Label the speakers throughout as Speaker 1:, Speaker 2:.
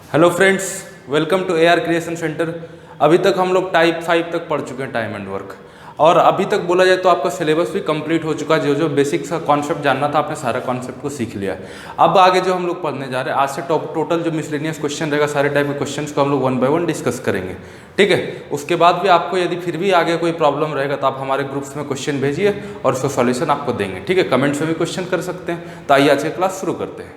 Speaker 1: Hello friends, welcome to AR Creation Centre. अभी तक हम लोग टाइप 5 तक पढ़ चुके हैं, टाइम एंड वर्क। और अभी तक बोला जाए तो आपका सिलेबस भी कंप्लीट हो चुका है। जो जो बेसिक सा कॉन्सेप्ट जानना था आपने सारा कॉन्सेप्ट को सीख लिया है। अब आगे जो हम लोग पढ़ने जा रहे हैं, आज से टोटल जो मिसलेनियस क्वेश्चन रहेगा, सारे टाइप के क्वेश्चंस को हम लोग 1 बाय 1 डिस्कस करेंगे। ठीक है, उसके बाद भी आपको यदि फिर भी आगे कोई प्रॉब्लम रहेगा तो आप हमारे ग्रुप्स में क्वेश्चन भेजिए और उसका सॉल्यूशन आपको देंगे। ठीक है, कमेंट्स में भी क्वेश्चन कर सकते हैं। तो आइए आज की क्लास शुरू करते हैं।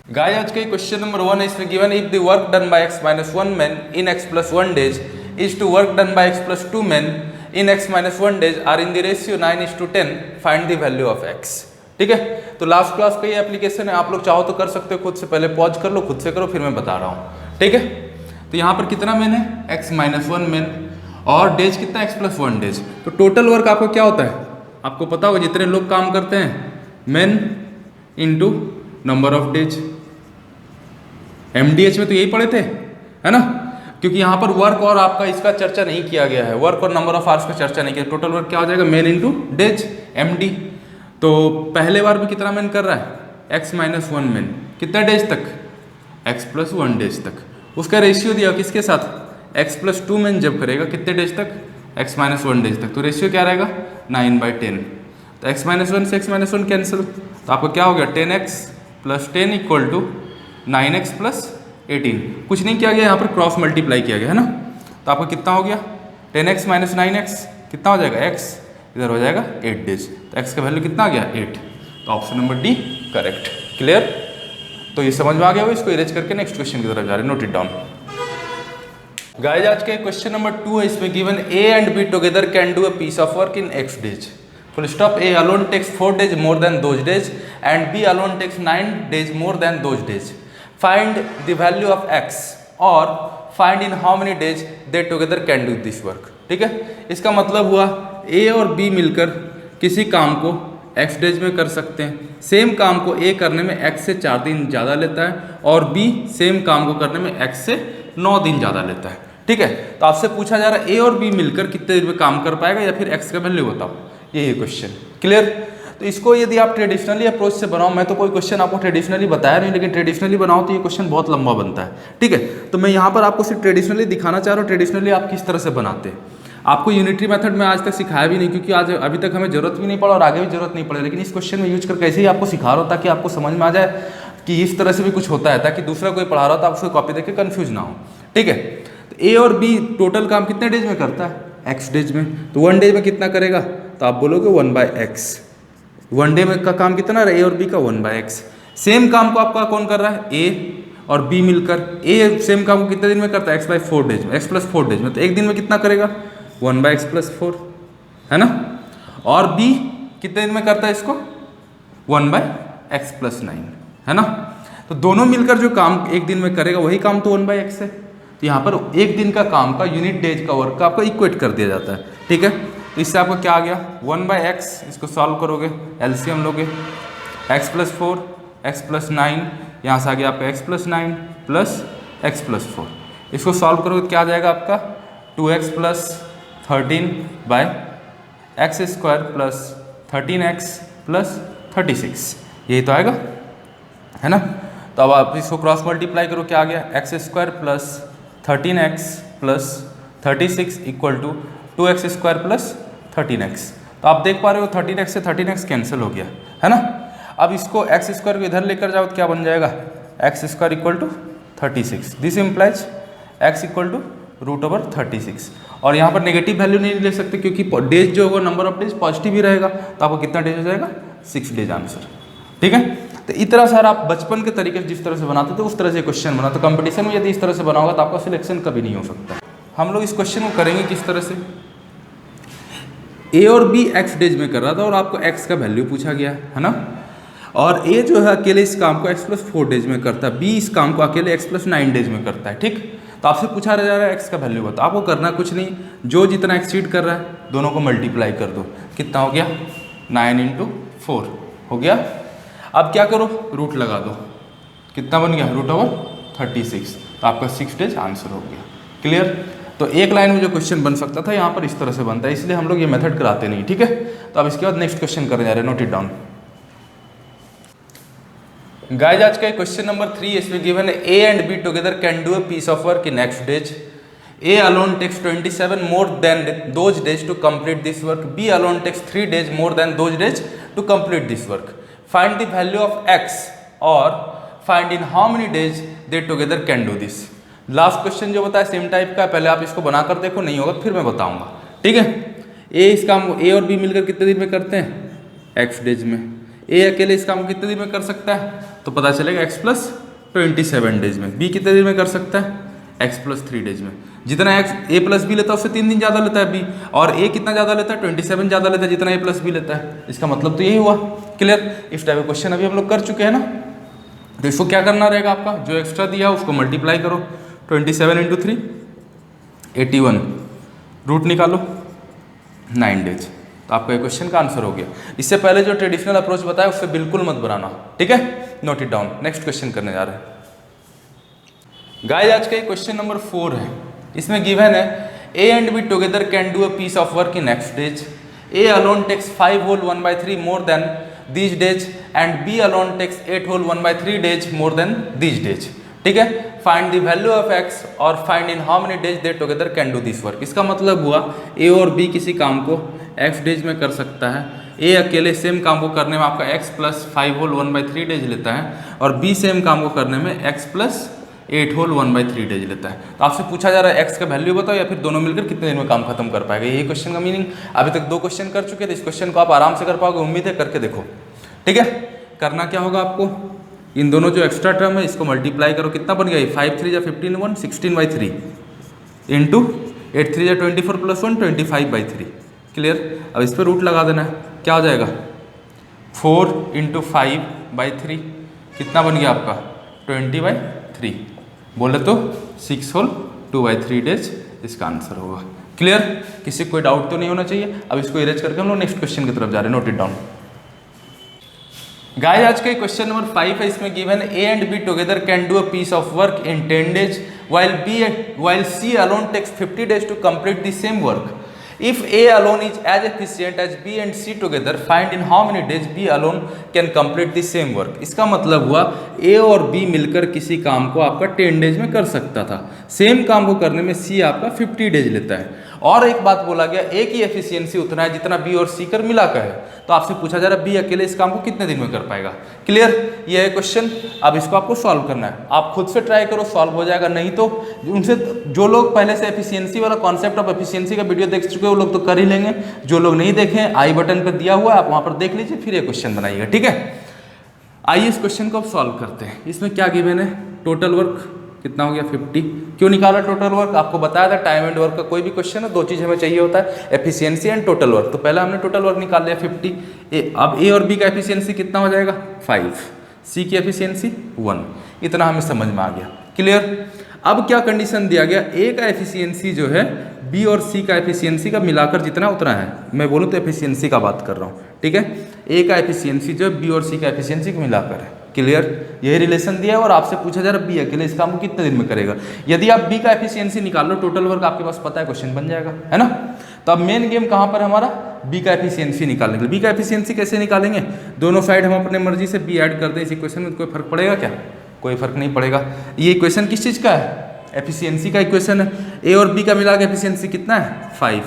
Speaker 1: गाइस, आज के क्वेश्चन नंबर 1 है, इसमें given if the work done by x minus 1 man in x plus 1 days is to work done by x plus 2 man in x minus 1 days are in the ratio 9:10, find the value of x। ठीक है, तो last class का ये application है, आप लोग चाहो तो कर सकते हो खुद से। पहले पॉज कर लो, खुद से करो, फिर मैं बता रहा हूँ। ठीक है, तो यहाँ पर कितना मैन है, x माइनस 1 मैन, और डेज कितना, x प्लस 1 डेज। तो टोटल वर्क आपको क्या होता है, आपको पता होगा, जितने लोग काम करते हैं man into number of days. MDH में तो यही पढ़े थे, है ना, क्योंकि यहाँ पर वर्क और आपका इसका चर्चा नहीं किया गया है, वर्क और नंबर ऑफ आवर्स का चर्चा नहीं किया। टोटल वर्क क्या हो जाएगा, मैन इंटू डेज, MD। तो पहले बार में कितना मैन कर रहा है, x माइनस 1 मैन, कितना डेज तक, x प्लस 1 डेज तक। उसका रेशियो दिया किसके साथ, x प्लस 2 मैन जब करेगा कितने डेज तक, x माइनस 1 डेज तक। तो रेशियो क्या रहेगा, 9/10। तो x माइनस 1 से x माइनस 1 कैंसिल, तो आपको क्या हो गया, 10x plus 10 equal to 9x plus 18। कुछ नहीं किया गया, यहाँ पर क्रॉस मल्टीप्लाई किया गया है ना। तो आपको कितना हो गया, 10x माइनस 9x कितना हो जाएगा, x इधर हो जाएगा 8 डेज। तो x का वैल्यू कितना आ गया, 8। तो option number D correct. Clear, तो ये समझ में आ गया हो। इसको इरेज करके नेक्स्ट क्वेश्चन की तरफ जा रहे हैं, नोट इट डाउन। गाइस, आज के क्वेश्चन नंबर 2 है, इसमें given A and B together can do a piece of work in x days. Full stop, A alone takes 4 days more than those days and B alone takes 9 days more than those days. Find the value of x और find in how many days they together can do this work। ठीक है, इसका मतलब हुआ A और B मिलकर किसी काम को x डेज में कर सकते हैं। सेम काम को A करने में x से 4 दिन ज़्यादा लेता है और B सेम काम को करने में x से 9 दिन ज़्यादा लेता है। ठीक है, तो आपसे पूछा जा रहा है A और B मिलकर कितने दिन में काम कर पाएगा, या फिर x का वैल्यू बताओ, यही क्वेश्चन। क्लियर, तो इसको यदि आप ट्रेडिशनली अप्रोच से बनाओ, मैं तो कोई क्वेश्चन आपको ट्रेडिशनली बताया नहीं, लेकिन ट्रेडिशनली बनाओ तो ये क्वेश्चन बहुत लंबा बनता है। ठीक है, तो मैं यहाँ पर आपको सिर्फ ट्रेडिशनली दिखाना चाह रहा हूँ, ट्रेडिशनली आप किस तरह से बनाते हैं। आपको यूनिटरी मेथड में आज तक सिखाया भी नहीं, क्योंकि आज अभी तक हमें जरूरत भी नहीं पड़ा और आगे भी जरूरत नहीं पड़े, लेकिन इस क्वेश्चन में यूज करके ऐसे ही आपको सिखा रहा हूँ ताकि आपको समझ में आ जाए कि इस तरह से भी कुछ होता है, ताकि दूसरा कोई पढ़ा रहा हो तो आप उसको कॉपी देकर कन्फ्यूज ना हो। ठीक है, तो A और B टोटल काम कितने डेज में करता है, x डेज में। तो 1 डेज में कितना करेगा, तो आप बोलोगे 1/x। 1 डे में का काम कितना रहा, A और B का 1/x। सेम काम को आपका कौन कर रहा है, A और B मिलकर। A सेम काम को कितने दिन में करता है, x/4 डेज में, x प्लस 4 डेज में। तो एक दिन में कितना करेगा, 1/x प्लस 4, है ना। और B कितने दिन में करता है इसको, 1/x प्लस 9, है ना। तो दोनों मिलकर जो काम एक दिन में करेगा वही काम तो 1/x है। तो यहाँ पर एक दिन का काम का यूनिट डेज का वर्क का आपको इक्वेट कर दिया जाता है। ठीक है, तो इससे आपको क्या आ गया, 1/x, इसको सॉल्व करोगे, एलसीएम लोगे, x प्लस 4, x प्लस 9, यहाँ से आ गया आपका x plus 9 plus x plus 4। इसको सॉल्व करोगे तो क्या आ जाएगा आपका, 2x plus 13 by x square plus 13x plus 36, यही तो आएगा, है ना। तो अब आप इसको क्रॉस मल्टीप्लाई करो, क्या आ गया, x square plus 13x plus 36 equal to 2x square plus 13x। तो आप देख पा रहे हो 13x से 13x कैंसिल हो गया, है ना। अब इसको x स्क्वायर को इधर लेकर जाओ तो क्या बन जाएगा, x square equal to 36। This implies x equal to √36। और यहाँ पर नेगेटिव वैल्यू नहीं ले सकते, क्योंकि डेज जो होगा, नंबर ऑफ डेज पॉजिटिव ही रहेगा। तो आपको कितना डेज हो जाएगा, 6 डेज आंसर। ठीक है, तो इस तरह सर आप बचपन के तरीके से जिस तरह से बनाते थे उस तरह से क्वेश्चन बना। तो कंपटीशन में यदि इस तरह से बनाओगा तो आपका सिलेक्शन कभी नहीं हो सकता। हम लोग इस क्वेश्चन को करेंगे किस तरह से, A और B x डेज में कर रहा था और आपको x का वैल्यू पूछा गया, है ना। और A जो है अकेले इस काम को x प्लस 4 डेज में करता है, B इस काम को अकेले x प्लस 9 डेज में करता है। ठीक, तो आपसे पूछा जा रहा है x का वैल्यू बताओ। आपको करना कुछ नहीं, जो जितना एक्सीड कर रहा है दोनों को मल्टीप्लाई कर दो। कितना हो गया, 9 × 4 हो गया। अब क्या करो, रूट लगा दो, कितना बन गया, √36। तो आपका 6 डेज आंसर हो गया। क्लियर, तो एक लाइन में जो क्वेश्चन बन सकता था यहाँ पर इस तरह से बनता है, इसलिए हम लोग ये मेथड कराते नहीं। ठीक है, तो अब इसके बाद नेक्स्ट क्वेश्चन करने जा रहे हैं, नोट इट डाउन। गाइस आज का क्वेश्चन नंबर 3 इसमें गिवन है A and B together can do a piece of work in next days. A alone takes 27 more than those days to complete this work. B alone takes 3 days more than those days to complete this work. Find the value of x or find in how many days they together can do this. Last question जो बताया same type का, पहले आप इसको बनाकर देखो, नहीं होगा फिर मैं बताऊंगा. ठीक है. ए इस काम को ए और बी मिलकर कितने दिन में करते हैं? x डेज में. ए अकेले इस काम को कितने दिन में कर सकता है? तो पता चलेगा x प्लस 27 डेज में. बी कितने दिन में कर सकता है? x प्लस 3 डेज में. जितना x a प्लस बी लेता है उससे 3 दिन ज़्यादा लेता है b, और a कितना ज़्यादा लेता है? 27 ज़्यादा लेता है जितना a प्लस बी लेता है. इसका मतलब तो यही हुआ. क्लियर. इस टाइप का क्वेश्चन अभी हम लोग कर चुके हैं ना. तो इसको क्या करना रहेगा आपका, जो एक्स्ट्रा दिया उसको मल्टीप्लाई करो. 27 इंटू 3 81, रूट निकालो 9 डेज. तो आपका क्वेश्चन का आंसर हो गया. इससे पहले जो ट्रेडिशनल अप्रोच बताया उससे बिल्कुल मत बनाना. ठीक है, note it down. Next question करने जा रहे हैं. गाइस आज का क्वेश्चन नंबर 4 है. इसमें गिवन है A and B together can do a piece of work in next days. A alone takes 5 whole 1/3 more than these days and B alone takes 8 whole 1/3 days more than these days. ठीक है. Find the value of x और find in how many days they together can do this work. इसका मतलब हुआ ए और B किसी काम को एक्स डेज में कर सकता है. ए अकेले सेम काम को करने में आपका एक्स प्लस 5 होल 1/3 डेज लेता है, और बी सेम काम को करने में एक्स प्लस 8 होल 1/3 डेज लेता है. तो आपसे पूछा जा रहा है एक्स का वैल्यू बताओ या फिर दोनों मिलकर कितने दिन में काम खत्म कर पाएगा. यही क्वेश्चन का मीनिंग. अभी तक 2 क्वेश्चन कर चुके थे, इस क्वेश्चन को आप आराम से कर पाओगे, उम्मीद है. करके देखो. ठीक है. करना क्या होगा आपको, इन दोनों जो एक्स्ट्रा टर्म है इसको मल्टीप्लाई करो. कितना बन गया? 5 3 15 1 16/3 इंटू 8 3 24 प्लस 1 25/3. क्लियर. अब इस पर रूट लगा देना है. क्या हो जाएगा? 4 इंटू 5/3 कितना बन गया आपका? 20/3. बोले तो 6 होल 2/3 डेज इसका आंसर होगा. क्लियर. किसी को कोई डाउट तो नहीं होना चाहिए. अब इसको इरेज करके हम लोग नेक्स्ट क्वेश्चन की तरफ जा रहे हैं. Note it down. गाइस आज का क्वेश्चन नंबर 5 है. इसमें given A and B together can do a piece of work in 10 days while C alone takes 50 days to complete the same work. If A alone is as efficient as B and C together, find in how many days B alone can complete the same work. इसका मतलब हुआ A और B मिलकर किसी काम को आपका 10 days में कर सकता था. सेम काम को करने में C आपका 50 डेज लेता है. और एक बात बोला गया, A की एफिशिएंसी उतना है जितना B और C कर मिलाकर है. तो आपसे पूछा जा रहा है B अकेले इस काम को कितने दिन में कर पाएगा. क्लियर. ये है क्वेश्चन. अब इसको आपको सॉल्व करना है. आप खुद से ट्राई करो, सॉल्व हो जाएगा. नहीं तो उनसे जो लोग पहले से एफिशिएंसी वाला कॉन्सेप्ट ऑफ एफिशिएंसी का वीडियो देख चुके हैं वो लोग तो कर ही लेंगे. जो लोग नहीं देखे, आई बटन पर दिया हुआ है, आप वहाँ पर देख लीजिए, फिर ये क्वेश्चन बनाइएगा. ठीक है. आइए इस क्वेश्चन को अब सॉल्व करते हैं. इसमें क्या गिवन है? टोटल वर्क कितना हो गया? 50. क्यों निकाला टोटल वर्क? आपको बताया था टाइम एंड वर्क का कोई भी क्वेश्चन है 2 चीज़ हमें चाहिए होता है, एफिशिएंसी एंड टोटल वर्क. तो पहले हमने टोटल वर्क निकाल लिया 50. अब ए और बी का एफिशिएंसी कितना हो जाएगा? 5. सी की एफिशिएंसी 1. इतना हमें समझ में आ गया. क्लियर. अब क्या कंडीशन दिया गया? ए का एफिशिएंसी जो है बी और सी का एफिशिएंसी का मिलाकर जितना उतना है. मैं बोलूँ तो एफिशिएंसी का बात कर रहा हूँ. ठीक है. ए का एफिशिएंसी जो है बी और सी का एफिशिएंसी को मिलाकर है. क्लियर. यही रिलेशन दिया है और आपसे पूछा जा रहा है बी अकेले इस काम को कितने दिन में करेगा. यदि आप बी का एफिशिएंसी निकाल लो, टोटल वर्क आपके पास पता है, क्वेश्चन बन जाएगा. है ना. तो अब मेन गेम कहाँ पर हमारा? बी का एफिशिएंसी निकालने के लिए. बी का एफिशिएंसी कैसे निकालेंगे? दोनों साइड हम अपने मर्जी से बी ऐड कर दें इस इक्वेशन में. कोई फर्क पड़ेगा क्या? कोई फर्क नहीं पड़ेगा. ये इक्वेशन किस चीज़ का है? एफिशिएंसी का इक्वेशन है. ए और बी का मिला के एफिशिएंसी कितना है? 5.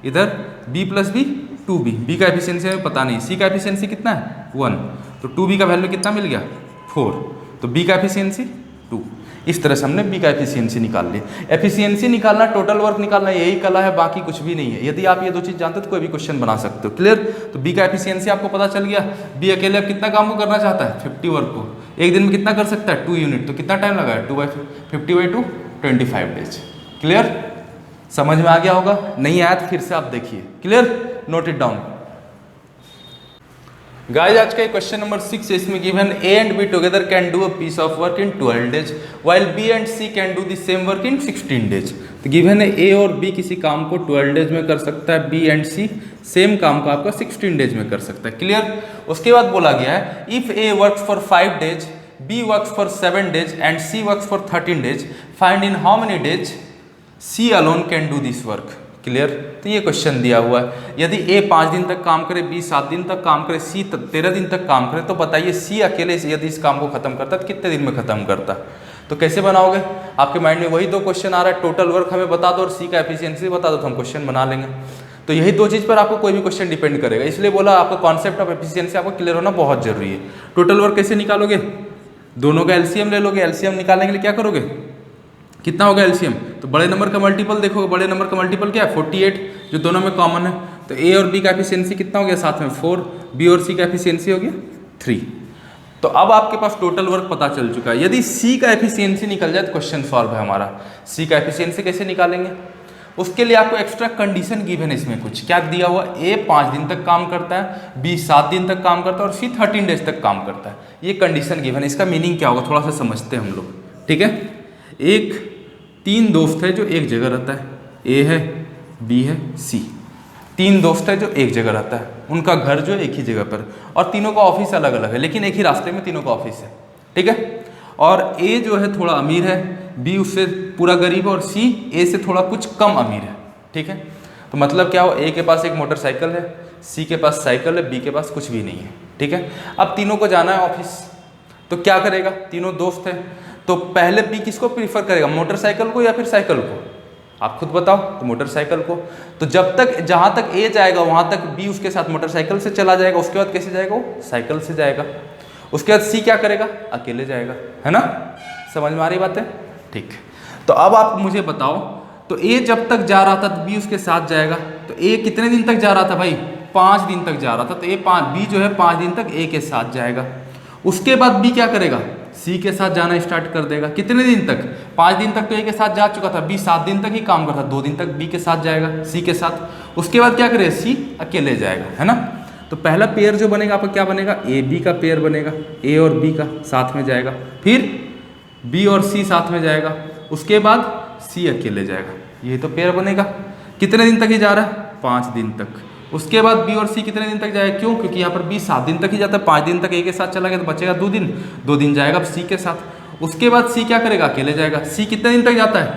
Speaker 1: इधर B plus B 2b. B का एफिशिएंसी हमें पता नहीं. सी का एफिशिएंसी कितना है? 1. तो 2b का वैल्यू कितना मिल गया? 4. तो बी का एफिशिएंसी 2. इस तरह से हमने बी का एफिशिएंसी निकाल ली. एफिशिएंसी निकालना, टोटल वर्क निकालना, यही कला है, बाकी कुछ भी नहीं है. यदि आप ये 2 चीज़ जानते हो तो कोई भी क्वेश्चन बना सकते हो. क्लियर. तो बी का एफिशिएंसी आपको पता चल गया. बी अकेले अब कितना काम को करना चाहता है? 50 वर्क को. एक दिन में कितना कर सकता है? 2 यूनिट. तो कितना टाइम लगा है? 2/50/2 25 डेज. क्लियर. समझ में आ गया होगा. नहीं आया तो फिर से आप देखिए. Clear. Note it down. Guys आज का क्वेश्चन नंबर 6 है. इसमें given A and B together can do a piece of work in 12 days while B and C can do the same work in 16 days. तो given है A और B किसी काम को 12 डेज में कर सकता है, बी एंड सी सेम काम को आपका 16 डेज में कर सकता है. क्लियर. उसके बाद बोला गया है if A works for 5 days, B works for 7 days and C works for 13 days, find in how many days C alone can do this work. Clear. तो ये क्वेश्चन दिया हुआ है, यदि ए 5 दिन तक काम करे, बी 7 दिन तक काम करे, सी 13 दिन तक काम करे, तो बताइए सी अकेले यदि इस काम को खत्म करता तो कितने दिन में खत्म करता। तो कैसे बनाओगे, आपके माइंड में वही दो क्वेश्चन आ रहा है, टोटल वर्क हमें बता दो और सी का एफिशिएंसी बता दो, तो हम क्वेश्चन बना लेंगे। तो यही दो चीज़ पर आपको कोई भी क्वेश्चन डिपेंड करेगा, इसलिए बोला आपका कॉन्सेप्ट ऑफ एफिशिएंसी आपको क्लियर होना बहुत जरूरी है। टोटल वर्क कैसे निकालोगे, दोनों का एलसीएम ले लोगे, एलसीएम निकालने के लिए क्या करोगे, कितना होगा एलसीएम, तो बड़े नंबर का मल्टीपल देखोगे, बड़े नंबर का मल्टीपल क्या है 48, जो दोनों में कॉमन है। तो ए और बी का एफिशिएंसी कितना हो गया, साथ में 4, बी और सी का एफिशिएंसी हो गया 3। तो अब आपके पास टोटल वर्क पता चल चुका है। यदि सी का एफिशिएंसी निकल जाए तो क्वेश्चन सॉल्व है हमारा। सी का एफिशिएंसी कैसे निकालेंगे, उसके लिए आपको एक्स्ट्रा कंडीशन गिवन है, इसमें कुछ क्या दिया हुआ, ए 5 दिन तक काम करता है, बी 7 दिन तक काम करता है और सी 13 डेज तक काम करता है। ये कंडीशन गिवन है, इसका मीनिंग क्या होगा थोड़ा सा समझते हैं हम लोग, ठीक है। एक 3 दोस्त है जो एक जगह रहता है, ए है, बी है, सी। 3 दोस्त है जो एक जगह रहता है, उनका घर जो है एक ही जगह पर, और तीनों का ऑफिस अलग अलग है, लेकिन एक ही रास्ते में तीनों का ऑफिस है, ठीक है। और ए जो है थोड़ा अमीर है, बी उससे पूरा गरीब है, और सी ए से थोड़ा कुछ कम अमीर है, ठीक है। तो मतलब क्या हो, ए के पास एक मोटरसाइकिल है, सी के पास साइकिल है, बी के पास कुछ भी नहीं है, ठीक है। अब तीनों को जाना है ऑफिस, तो क्या करेगा, तीनों दोस्त हैं, तो पहले बी किसको प्रीफर करेगा, मोटरसाइकिल को या फिर साइकिल को, आप खुद बताओ। तो मोटरसाइकिल को। तो जब तक जहाँ तक ए जाएगा वहाँ तक बी उसके साथ मोटरसाइकिल से चला जाएगा, उसके बाद कैसे जाएगा, वो साइकिल से जाएगा। उसके बाद सी क्या करेगा, अकेले जाएगा, है ना, समझ में आ रही बात है, ठीक। तो अब आप मुझे बताओ, तो ए जब तक जा रहा था तो बी उसके साथ जाएगा, तो ए कितने दिन तक जा रहा था भाई, 5 दिन तक जा रहा था, तो बी जो है 5 दिन तक ए के साथ जाएगा। उसके बाद बी क्या करेगा, सी के साथ जाना स्टार्ट कर देगा। कितने दिन तक, 5 दिन तक तो ए के साथ जा चुका था, बी 7 दिन तक ही काम करता, 2 दिन तक बी के साथ जाएगा, सी के साथ। उसके बाद क्या करेगा, सी अकेले जाएगा, है ना। तो पहला पेयर जो बनेगा आपका क्या बनेगा, ए बी का पेयर बनेगा, ए और बी का साथ में जाएगा, फिर बी और सी साथ में जाएगा, उसके बाद सी अकेले जाएगा, ये तो पेयर बनेगा। कितने दिन तक ही जा रहा है, 5 दिन तक। उसके बाद बी और सी कितने दिन तक जाएगा, क्यों, क्योंकि यहाँ पर बी 7 दिन तक ही जाता है, 5 दिन तक ए के साथ चला गया तो बचेगा 2 दिन, 2 दिन जाएगा सी के साथ। उसके बाद सी क्या करेगा, अकेले जाएगा। सी कितने दिन तक जाता है,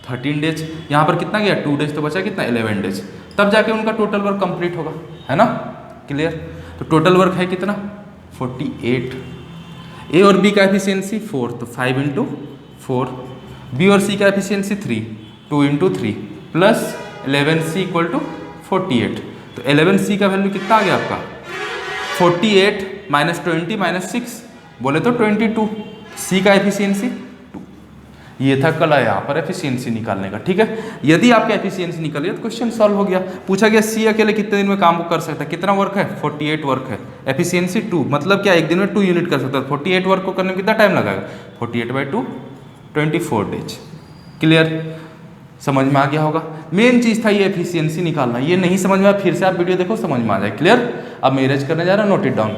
Speaker 1: 13 डेज, यहाँ पर कितना गया 2 डेज, तो बचा कितना 11 डेज, तब जाके उनका टोटल वर्क कंप्लीट होगा, है ना, क्लियर। तो टोटल वर्क है कितना 48। ए और बी का एफिशिएंसी 4, तो 5 × 4, बी और सी का एफिशिएंसी 3, 2 × 3 प्लस 11C = 48। तो 11C का वैल्यू कितना आ गया आपका, 48 - 20 - 6 बोले तो 22। सी का एफिशिएंसी 2। ये था कला यहाँ पर एफिशिएंसी निकालने का, ठीक है। यदि आपका एफिशिएंसी निकल गया तो क्वेश्चन सॉल्व हो गया। पूछा गया सी अकेले कितने दिन में काम को कर सकता है, कितना वर्क है 48 वर्क है, एफिशिएंसी 2, मतलब क्या एक दिन में 2 यूनिट कर सकता है। 48 वर्क को करने में कितना टाइम लगाएगा, 48/2 24 डेज, क्लियर, समझ में आ गया होगा। मेन चीज था ये एफिशिएंसी निकालना, ये नहीं समझ में आया फिर से आप वीडियो देखो, समझ में आ जाए, क्लियर। अब मैं इरेज करने जा रहा हूँ, नोट इट डाउन।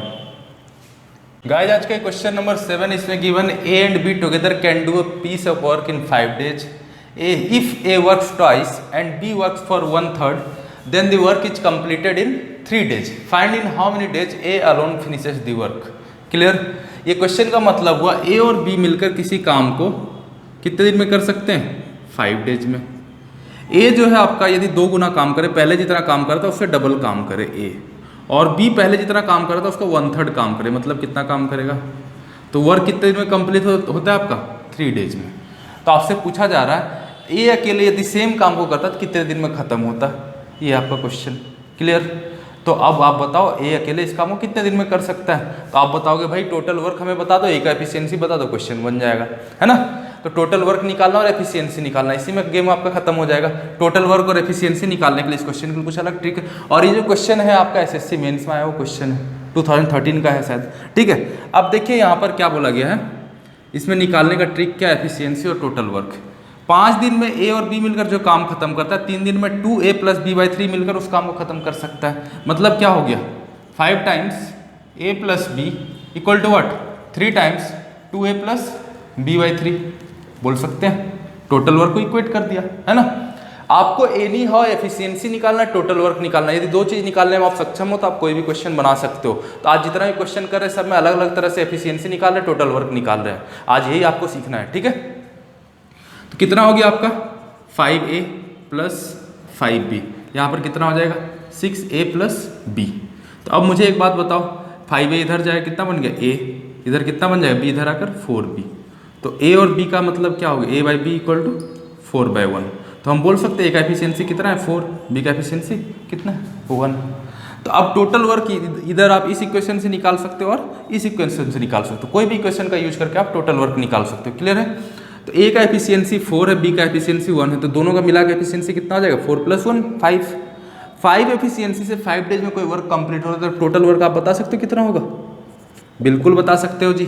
Speaker 1: गाइस आज का क्वेश्चन नंबर 7, इसमें given A and B together can do a piece of work in 5 days. If A works twice and B works for 1/3, then the work is completed in 3 days. Find in how many days A alone finishes the work, clear. ये क्वेश्चन का मतलब हुआ ए और B मिलकर किसी काम को कितने दिन में कर सकते हैं, 5 डेज में। ए जो है आपका यदि 2 गुना काम करे, पहले जितना काम करता है उससे डबल काम करे ए, और बी पहले जितना काम करता है उसका 1/3 काम करे, मतलब कितना काम करेगा, तो वर्क कितने दिन में कंप्लीट होता है आपका 3 डेज में। तो आपसे पूछा जा रहा है ए अकेले यदि सेम काम को करता तो कितने दिन में खत्म होता, ये आपका क्वेश्चन, क्लियर। तो अब आप बताओ ए अकेले इस काम को कितने दिन में कर सकता है, तो आप बताओगे भाई टोटल वर्क हमें बता दो, ए का एफिशिएंसी बता दो, क्वेश्चन बन जाएगा, है ना। तो टोटल वर्क निकालना और एफिशिएंसी निकालना, इसी में गेम आपका खत्म हो जाएगा। टोटल वर्क और एफिशिएंसी निकालने के लिए इस क्वेश्चन को कुछ अलग ट्रिक है, और ये जो क्वेश्चन है आपका एसएससी मेंस में आया वो क्वेश्चन है, 2013 का है शायद, ठीक है। अब देखिए यहाँ पर क्या बोला गया है, इसमें निकालने का ट्रिक क्या है, एफिशिएंसी और टोटल वर्क। 5 दिन में ए और बी मिलकर जो काम खत्म करता है, 3 दिन में 2a + b/3 मिलकर उस काम को खत्म कर सकता है। मतलब क्या हो गया, 5 times a + b = what, 3 times 2a + b/3 बोल सकते हैं। टोटल वर्क को इक्वेट कर दिया, है ना। आपको एनी हाउ एफिशिएंसी निकालना, टोटल वर्क निकालना, यदि 2 चीज निकालने में आप सक्षम हो तो आप कोई भी क्वेश्चन बना सकते हो। तो आज जितना भी क्वेश्चन कर रहे हैं सब में अलग अलग तरह से एफिशिएंसी निकाल रहे हैं, टोटल वर्क निकाल रहे हैं, आज यही आपको सीखना है, ठीक है। तो कितना हो गया आपका 5a + 5b, यहाँ पर कितना हो जाएगा 6a प्लस b। तो अब मुझे एक बात बताओ, 5a इधर जाए कितना बन गया a, इधर कितना बन जाएगा b इधर आकर 4b। तो a और b का मतलब क्या होगा, a by B equal to 4/1। तो हम बोल सकते हैं a का एफिशिएंसी कितना है 4, b का एफिशिएंसी कितना है 1। तो अब टोटल वर्क इधर आप इस इक्वेशन से निकाल सकते हो और इस इक्वेशन से निकाल सकते हो, कोई भी इक्वेशन का यूज करके आप टोटल वर्क निकाल सकते हो। क्लियर है? तो a का एफिशिएंसी 4 है, b का एफिशिएंसी 1 है, तो दोनों का मिला के एफिशिएंसी कितना हो जाएगा 4 + 1 5। 5 एफिशिएंसी से 5 डेज में कोई वर्क कंप्लीट हो रहा है तो टोटल वर्क आप बता सकते हो कितना होगा? बिल्कुल बता सकते हो जी।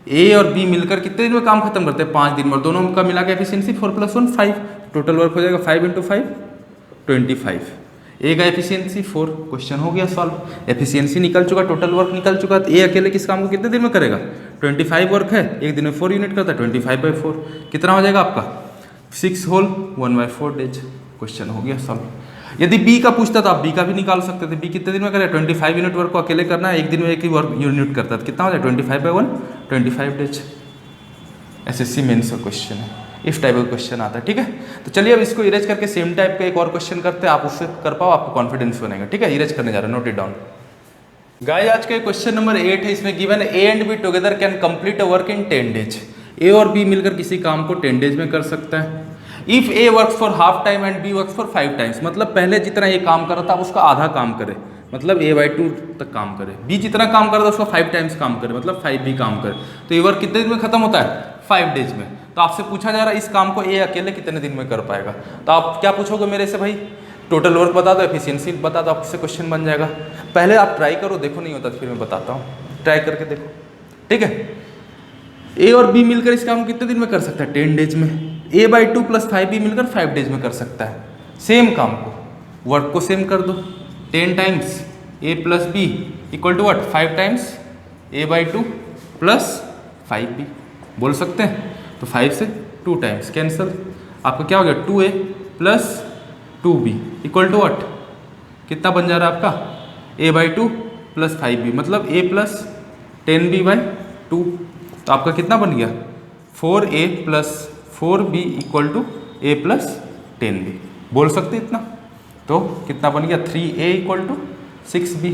Speaker 1: ए और बी मिलकर कितने दिन में काम खत्म करते हैं 5 दिन में, और दोनों का मिला के एफिशिएंसी 4 + 1 5। टोटल वर्क हो जाएगा 5 × 5 25। ए का एफिशिएंसी 4, क्वेश्चन हो गया सॉल्व। एफिशिएंसी निकल चुका, टोटल वर्क निकल चुका। तो ए अकेले किस काम को कितने दिन में करेगा? 25 वर्क है, एक दिन में 4 यूनिट करता है, 25/4 कितना हो जाएगा आपका 6 होल 1/4 डेज। क्वेश्चन हो गया सॉल्व। यदि बी का पूछता तो आप बी का भी निकाल सकते थे। बी कितने दिन में करेगा? 25 यूनिट वर्क को अकेले करना है, एक दिन में एक ही वर्क यूनिट करता है, कितना हो जाएगा 25/1 25 डेज। एसएससी मेंस का क्वेश्चन है, इस टाइप का क्वेश्चन आता है। ठीक है, तो चलिए अब इसको इरेज करके सेम टाइप का एक और क्वेश्चन करते हैं, आप उससे कर पाओ, आपको कॉन्फिडेंस बनेगा। ठीक है, इरेज करने जा रहे हैं, नोट इट डाउन। गाइस आज का क्वेश्चन नंबर 8 है, इसमें given A and B together can complete a work in 10 days. A और बी मिलकर किसी काम को 10 डेज में कर सकता है। If A works for half time and B works for 5 times, मतलब पहले जितना ए काम कर रहा था उसका आधा काम करे, मतलब a/2 तक काम करे। बी जितना काम कर रहा था उसका 5 टाइम्स काम करे, मतलब 5b काम करे। तो ये वर्क कितने दिन में खत्म होता है? 5 डेज में। तो आपसे पूछा जा रहा है इस काम को ए अकेले कितने दिन में कर पाएगा। तो आप क्या पूछोगे मेरे से, भाई टोटल वर्क बता दो, एफिशिएंसी बता दो, आपसे क्वेश्चन बन जाएगा। पहले आप ट्राई करो, देखो नहीं होता फिर मैं बताता हूँ, ट्राई करके देखो। ठीक है, ए और बी मिलकर इस काम को कितने दिन में कर सकता है? 10 डेज में। a/2 + 5b मिलकर 5 डेज में कर सकता है। सेम काम को, वर्क को सेम कर दो, 10 times a + b equal to what 5 times a/2 + 5b बोल सकते हैं। तो 5 से 2 टाइम्स कैंसिल, आपका क्या हो गया 2a + 2b equal to what, कितना बन जा रहा है आपका a/2 + 5b, मतलब a + 10b/2। तो आपका कितना बन गया 4a + 4b equal to a + 10b बोल सकते इतना। तो कितना बन गया 3a = 6b।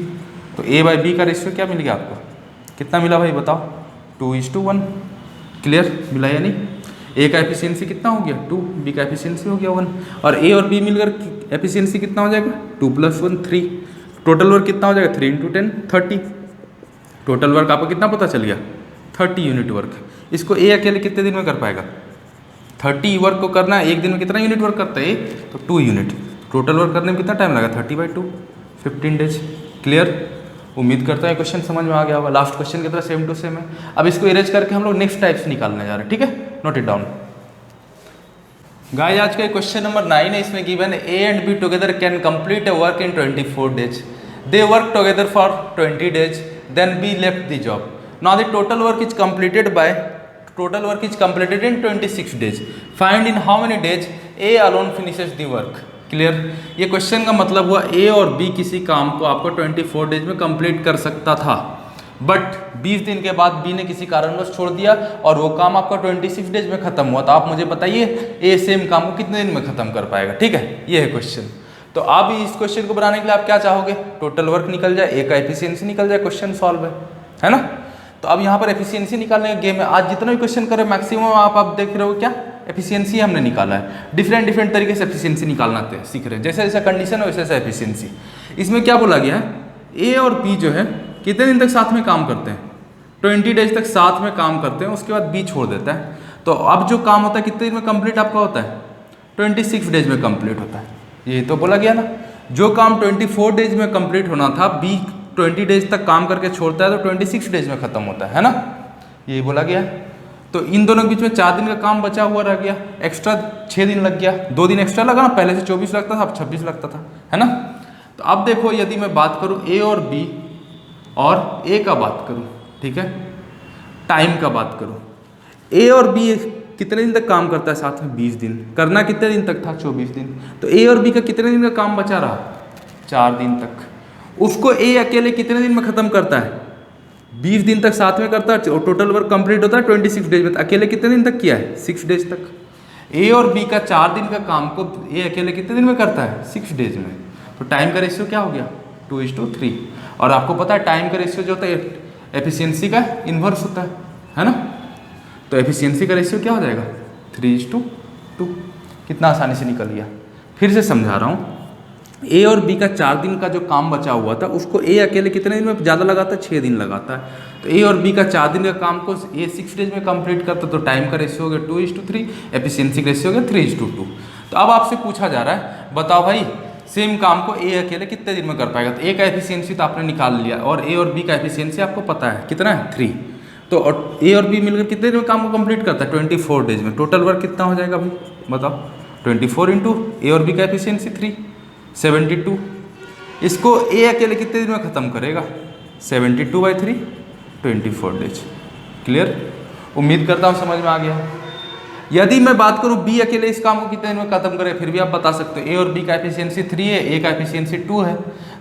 Speaker 1: तो a/b का रेशियो क्या मिल गया आपको, कितना मिला भाई बताओ? 2:1। क्लियर, मिला या नहीं? ए का एफिशिएंसी कितना हो गया 2, बी का एफिशिएंसी हो गया 1, और ए और बी मिलकर एफिशिएंसी कितना हो जाएगा 2 + 1 3। टोटल वर्क कितना हो जाएगा 3 × 10 30। टोटल वर्क आपको कितना पता चल गया 30 यूनिट वर्क। इसको ए अकेले कितने दिन में कर पाएगा? 30 वर्क को करना है, एक दिन में कितना यूनिट वर्क करता है ए? तो 2 यूनिट। टोटल वर्क करने में कितना टाइम लगा 30/2 15 डेज। क्लियर, उम्मीद करता हूँ क्वेश्चन समझ में आ गया होगा। लास्ट क्वेश्चन की तरह सेम टू सेम है। अब इसको इरेज करके हम लोग नेक्स्ट टाइप्स निकालने जा रहे हैं। ठीक है, नोट इट डाउन। गाइस आज का क्वेश्चन नंबर 9 है, इसमें गिवन है A and B together can complete a work in 24 days. They work together for 20 days, then B left the job. Now the total work is completed in 26 days. Find in how many days A alone finishes the work. Clear, ये क्वेश्चन का मतलब हुआ ए और B किसी काम को आपको 24 डेज में कंप्लीट कर सकता था, बट 20 दिन के बाद बी ने किसी कारणवश छोड़ दिया और वो काम आपका 26 डेज में खत्म हुआ। तो आप मुझे बताइए ए सेम काम को कितने दिन में खत्म कर पाएगा। ठीक है, ये है क्वेश्चन। तो आप इस क्वेश्चन को बनाने के लिए आप क्या चाहोगे, टोटल वर्क निकल जाए, ए का एफिशिएंसी निकल जाए, क्वेश्चन सॉल्व है ना। तो अब यहाँ पर एफिशिएंसी निकालने का गेम है। आज जितना भी क्वेश्चन करे मैक्सिमम आप देख रहे हो क्या एफिशिएंसी हमने निकाला है। डिफरेंट तरीके से एफिशिएंसी निकालना सीख रहे हैं, जैसे जैसा कंडीशन है वैसे वैसे एफिशिएंसी। इसमें क्या बोला गया है, ए और बी जो है कितने दिन तक साथ में काम करते हैं 20 डेज तक साथ में काम करते हैं, उसके बाद बी छोड़ देता है। तो अब जो काम होता है कितने दिन में कंप्लीट आपका होता है 26 डेज में कंप्लीट होता है। ये तो बोला गया ना, जो काम 24 डेज में कंप्लीट होना था बी 20 डेज तक काम करके छोड़ता है तो 26 डेज में खत्म होता है ना, यही बोला गया है। तो इन दोनों के बीच में 4 दिन का काम बचा हुआ रह गया, एक्स्ट्रा 6 दिन लग गया, 2 दिन एक्स्ट्रा लगा ना, पहले से 24 लगता था अब 26 लगता था, है ना। तो अब देखो यदि मैं बात करूँ ए और बी और ए का बात करूँ, ठीक है, टाइम का बात करूँ, ए और बी कितने दिन तक काम करता है साथ में 20 दिन, करना कितने दिन तक था 24 दिन। तो ए और बी का कितने दिन का काम बचा रहा 4 दिन तक। उसको ए अकेले कितने दिन में ख़त्म करता है 20 दिन तक साथ में करता है और टोटल वर्क कंप्लीट होता है 26 डेज में। अकेले कितने दिन तक किया है 6 डेज तक। ए और बी का 4 दिन का काम को ए अकेले कितने दिन में करता है? 6 डेज में। तो टाइम का रेशियो क्या हो गया? 2:3। और आपको पता है टाइम का रेशियो जो होता है एफिशिएंसी का इन्वर्स होता है ना? तो एफिशिएंसी का रेशियो क्या हो जाएगा? 3:2। कितना आसानी से निकल गया। फिर से समझा रहा हूँ, ए और बी का 4 दिन का जो काम बचा हुआ था उसको ए अकेले कितने दिन में ज़्यादा लगाता है? 6 दिन लगाता है। तो ए और बी का 4 दिन का काम को ए 6 डेज में कंप्लीट करता, तो टाइम का रेशियो हो गया 2:3, एफिशिएंसी का रेशियो हो गया 3:2। तो अब आपसे पूछा जा रहा है, बताओ भाई सेम काम को ए अकेले कितने दिन में कर पाएगा? तो ए का एफिशिएंसी तो आपने निकाल लिया और ए और बी का एफिशिएंसी आपको पता है कितना है? 3। तो ए और बी मिलकर कितने दिन में काम को कंप्लीट करता है? 24 डेज में। टोटल वर्क कितना हो जाएगा भाई बताओ? 24 इंटू ए और बी का एफिशिएंसी 3, 72। इसको ए अकेले कितने दिन में ख़त्म करेगा? 72/3, 24 डेज। क्लियर? उम्मीद करता हूँ समझ में आ गया। यदि मैं बात करूँ बी अकेले इस काम को कितने दिन में खत्म करे, फिर भी आप बता सकते हो। ए और बी का एफिशिएंसी 3 है, ए का एफिशिएंसी 2 है,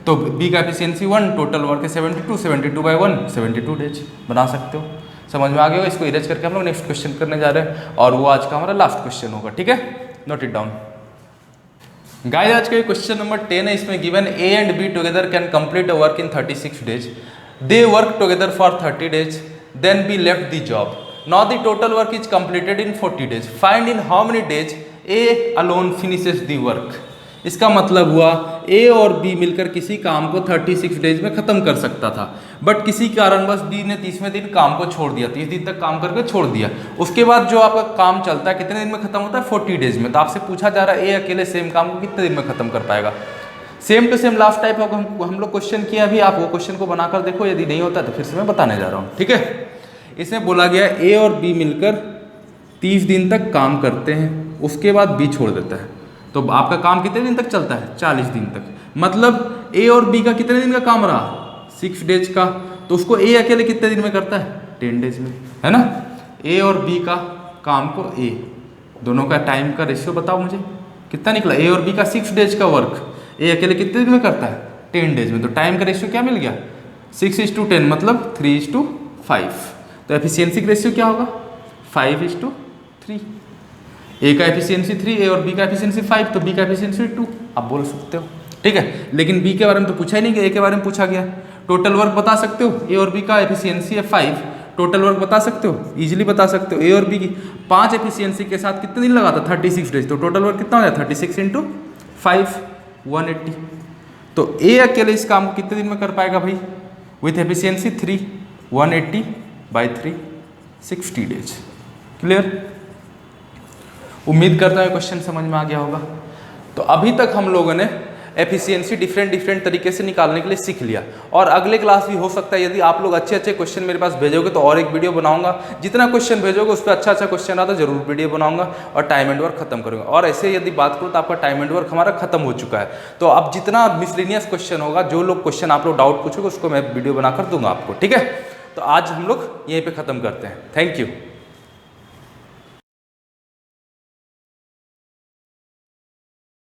Speaker 1: तो बी का एफिशिएंसी 1, टोटल वर्क है 72, 72/1, 72 डेज। बना सकते हो। समझ में आ गया होगा। इसको इरेज करके हम लोग नेक्स्ट क्वेश्चन करने जा रहे हैं और वो आज का हमारा लास्ट क्वेश्चन होगा। ठीक है, नोट इट डाउन। गाइस आज का क्वेश्चन नंबर 10 है। इसमें given A and B together can complete a work in 36 days. They work together for 30 days, then B left the job. Now the total work is completed in 40 days. Find in how many days A alone finishes the work. इसका मतलब हुआ A और B मिलकर किसी काम को 36 days में खत्म कर सकता था, बट किसी कारणवश B ने 30वें दिन काम को छोड़ दिया, 30 दिन तक काम करके छोड़ दिया। उसके बाद जो आपका काम चलता है कितने दिन में खत्म होता है? 40 डेज में। तो आपसे पूछा जा रहा है A अकेले सेम काम को कितने दिन में खत्म कर पाएगा? Same to same last type हम लोग क्वेश्चन किया। अभी आप वो क्वेश्चन को बनाकर देखो, यदि नहीं होता तो फिर से मैं बताने जा रहा हूँ। ठीक है, इसमें बोला गया ए और बी मिलकर 30 दिन तक काम करते हैं, उसके बाद बी छोड़ देता है। तो आपका काम कितने दिन तक चलता है? 40 दिन तक। मतलब ए और बी का कितने दिन का काम रहा? 6 डेज का। तो उसको ए अकेले कितने दिन में करता है? 10 डेज में, है ना? ए और बी का काम को ए दोनों का टाइम का रेशियो बताओ मुझे कितना निकला? ए और बी का 6 डेज का वर्क ए अकेले कितने दिन में करता है? 10 डेज में। तो टाइम का रेशियो क्या मिल गया? 6:10 मतलब 3:5। तो एफिशिएंसी का रेशियो क्या होगा? 5:3। ए का एफिशिएंसी 3, ए और बी का एफिशिएंसी 5, तो बी का एफिशिएंसी 2 आप बोल सकते हो। ठीक है, लेकिन बी के बारे में तो पूछा ही नहीं गया, ए के बारे में पूछा गया। टोटल वर्क बता सकते हो? ए और बी का एफिशिएंसी है 5, टोटल वर्क बता सकते हो? इजीली बता सकते हो। ए और बी की 5 एफिशिएंसी के साथ कितने दिन लगाता? 36 डेज। तो टोटल वर्क कितना हो जाए? 36 × 5, 180। तो ए अकेले इस काम को कितने दिन में कर पाएगा भाई? With efficiency 3, 180/3, 60 days. क्लियर? उम्मीद करता हूँ क्वेश्चन समझ में आ गया होगा। तो अभी तक हम लोगों ने एफिशिएंसी डिफरेंट तरीके से निकालने के लिए सीख लिया, और अगले क्लास भी हो सकता है यदि आप लोग अच्छे क्वेश्चन मेरे पास भेजोगे तो और एक वीडियो बनाऊंगा। जितना क्वेश्चन भेजोगे उस पर अच्छा क्वेश्चन आता जरूर वीडियो बनाऊंगा और टाइम एंड वर्क खत्म करूंगा। और ऐसे यदि बात करूँ तो आपका टाइम एंड वर्क हमारा खत्म हो चुका है। तो अब जितना मिसलिनियस क्वेश्चन होगा, जो लोग क्वेश्चन आप लोग डाउट पूछोगे, उसको मैं वीडियो बनाकर दूंगा आपको। ठीक है, तो आज हम लोग यहीं पे ख़त्म करते हैं। Thank you.